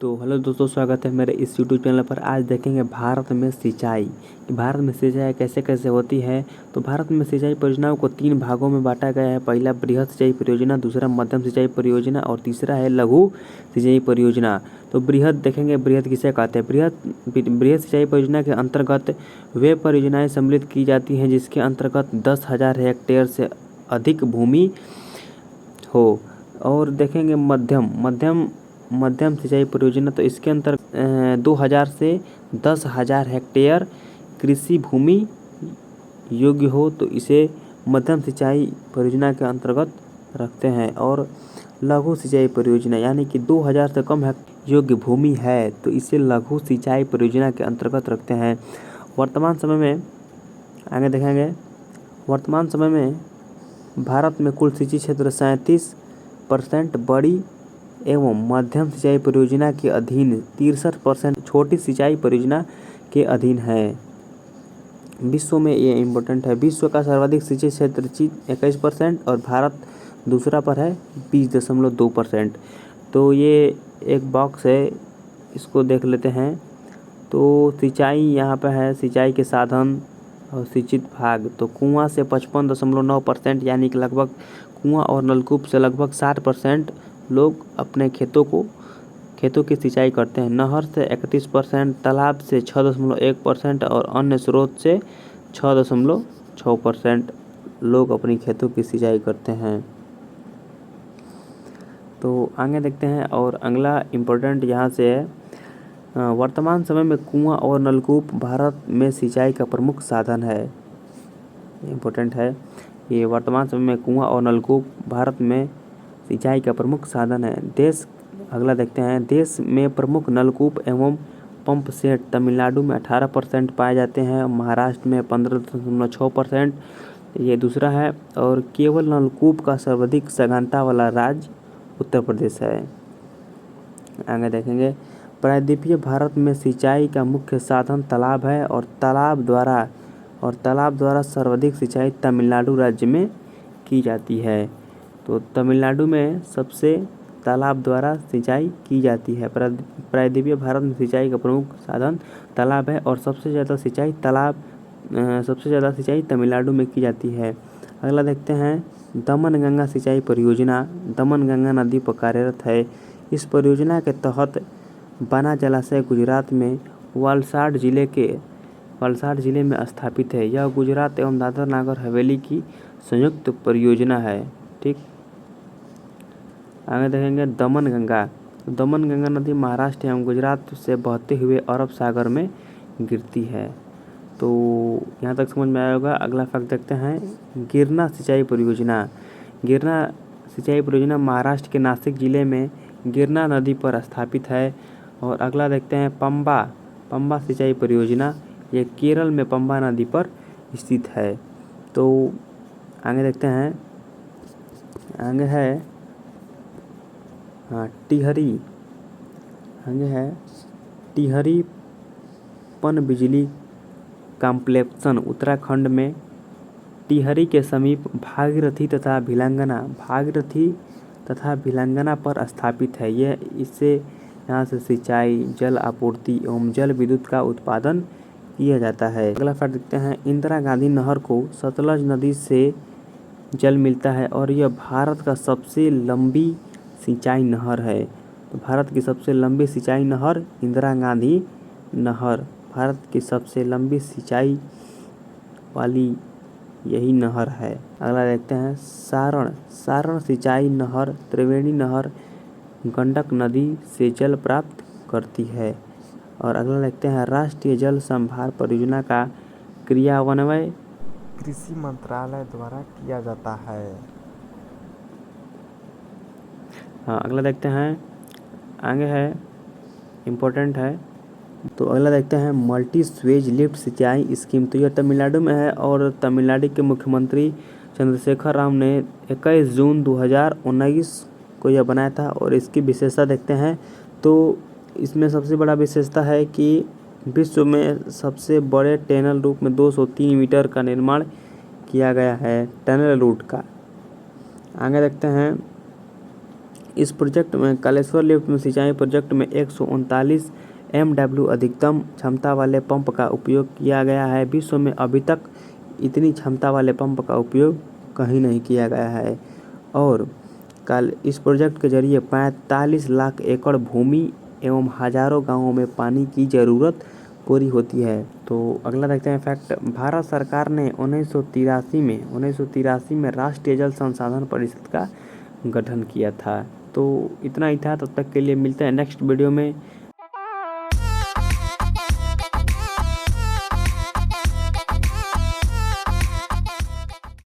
तो हेलो दोस्तों, स्वागत है मेरे इस यूट्यूब चैनल पर। आज देखेंगे भारत में सिंचाई कि भारत में सिंचाई कैसे कैसे होती है। तो भारत में सिंचाई परियोजनाओं को 3 भागों में बांटा गया है। पहला बृहद सिंचाई परियोजना, दूसरा मध्यम सिंचाई परियोजना और तीसरा है लघु सिंचाई परियोजना। तो बृहद देखेंगे, बृहद किसे कहते हैं। बृहद सिंचाई परियोजना के अंतर्गत वे परियोजनाएँ सम्मिलित की जाती हैं जिसके अंतर्गत 10,000 हेक्टेयर से अधिक भूमि हो। और देखेंगे मध्यम सिंचाई परियोजना, तो इसके अंतर्गत 2000 से 10,000 हेक्टेयर कृषि भूमि योग्य हो, तो इसे मध्यम सिंचाई परियोजना के अंतर्गत रखते हैं। और लघु सिंचाई परियोजना यानी कि 2000 से कम योग्य भूमि है, तो इसे लघु सिंचाई परियोजना के अंतर्गत रखते हैं। वर्तमान समय में आगे देखेंगे, वर्तमान समय में भारत में कुल सिंचित क्षेत्र 37% बड़ी एवं मध्यम सिंचाई परियोजना के अधीन, 63% छोटी सिंचाई परियोजना के अधीन है। विश्व में ये इम्पोर्टेंट है, विश्व का सर्वाधिक सिंचित क्षेत्र 21% और भारत दूसरा पर है 20.2%। तो ये एक बॉक्स है, इसको देख लेते हैं। तो सिंचाई यहाँ पे है, सिंचाई के साधन और सिंचित भाग। तो कुआं से 55.9% यानी कि लगभग कुआं और नलकूप से लगभग 60% लोग अपने खेतों की सिंचाई करते हैं। नहर से 31%, तालाब से 6.1% और अन्य स्रोत से 6.6% लोग अपनी खेतों की सिंचाई करते हैं। तो आगे देखते हैं। और अगला इम्पोर्टेंट यहाँ से है, वर्तमान समय में कुआं और नलकूप भारत में सिंचाई का प्रमुख साधन है। इम्पोर्टेंट है ये, वर्तमान समय में कुआं और नलकूप भारत में सिंचाई का प्रमुख साधन है। अगला देखते हैं, देश में प्रमुख नलकूप एवं पंप सेट तमिलनाडु में 18% पाए जाते हैं, महाराष्ट्र में 15.6%, ये दूसरा है। और केवल नलकूप का सर्वाधिक सघनता वाला राज्य उत्तर प्रदेश है। आगे देखेंगे, प्रायद्वीपीय भारत में सिंचाई का मुख्य साधन तालाब है और तालाब द्वारा सर्वाधिक सिंचाई तमिलनाडु राज्य में की जाती है। तो तमिलनाडु में सबसे तालाब द्वारा सिंचाई की जाती है। प्रायद्वीपीय भारत में सिंचाई का प्रमुख साधन तालाब है और सबसे ज़्यादा सिंचाई तमिलनाडु में की जाती है। अगला देखते हैं, दमन गंगा सिंचाई परियोजना दमन गंगा नदी पर कार्यरत है। इस परियोजना के तहत बना जलाशय गुजरात में वलसाड जिले में स्थापित है। यह गुजरात एवं दादरा नगर हवेली की संयुक्त परियोजना है। ठीक, आगे देखेंगे, दमन गंगा नदी महाराष्ट्र एवं गुजरात से बहते हुए अरब सागर में गिरती है। तो यहाँ तक समझ में आया होगा। अगला फैक्ट देखते हैं, गिरना सिंचाई परियोजना महाराष्ट्र के नासिक जिले में गिरना नदी पर स्थापित है। और अगला देखते हैं, पंबा सिंचाई परियोजना, ये केरल में पंबा नदी पर स्थित है। तो आगे देखते हैं, आगे है टिहरी पनबिजली कॉम्प्लेक्स उत्तराखंड में टिहरी के समीप भागीरथी तथा भिलंगना पर स्थापित है। यहाँ से सिंचाई, जल आपूर्ति एवं जल विद्युत का उत्पादन किया जाता है। अगला फैक्ट देखते हैं, इंदिरा गांधी नहर को सतलज नदी से जल मिलता है और यह भारत का सबसे लंबी सिंचाई नहर है। तो भारत की सबसे लंबी सिंचाई नहर इंदिरा गांधी नहर, भारत की सबसे लंबी सिंचाई वाली यही नहर है। अगला देखते हैं, सारण सिंचाई नहर त्रिवेणी नहर गंडक नदी से जल प्राप्त करती है। और अगला देखते हैं, राष्ट्रीय जल संभार परियोजना का क्रियान्वयन कृषि मंत्रालय द्वारा किया जाता है। हाँ, अगला देखते हैं, आगे है, इम्पोर्टेंट है। तो अगला देखते हैं, मल्टी स्वेज लिफ्ट सिंचाई स्कीम। तो यह तमिलनाडु में है और तमिलनाडु के मुख्यमंत्री चंद्रशेखर राव ने 21 जून 2019 को यह बनाया था। और इसकी विशेषता देखते हैं, तो इसमें सबसे बड़ा विशेषता है कि विश्व में सबसे बड़े टनल रूप में 203 मीटर का निर्माण किया गया है, टनल रूट का। आगे देखते हैं, इस प्रोजेक्ट में कालेश्वर लिफ्ट में सिंचाई प्रोजेक्ट में 139 MW अधिकतम क्षमता वाले पंप का उपयोग किया गया है। विश्व में अभी तक इतनी क्षमता वाले पंप का उपयोग कहीं नहीं किया गया है। और कल इस प्रोजेक्ट के जरिए 45 लाख एकड़ भूमि एवं हजारों गांवों में पानी की ज़रूरत पूरी होती है। तो अगला देखते हैं फैक्ट। भारत सरकार ने 1983 में राष्ट्रीय जल संसाधन परिषद का गठन किया था। तो इतना ही था, तब तक के लिए मिलते हैं नेक्स्ट वीडियो में।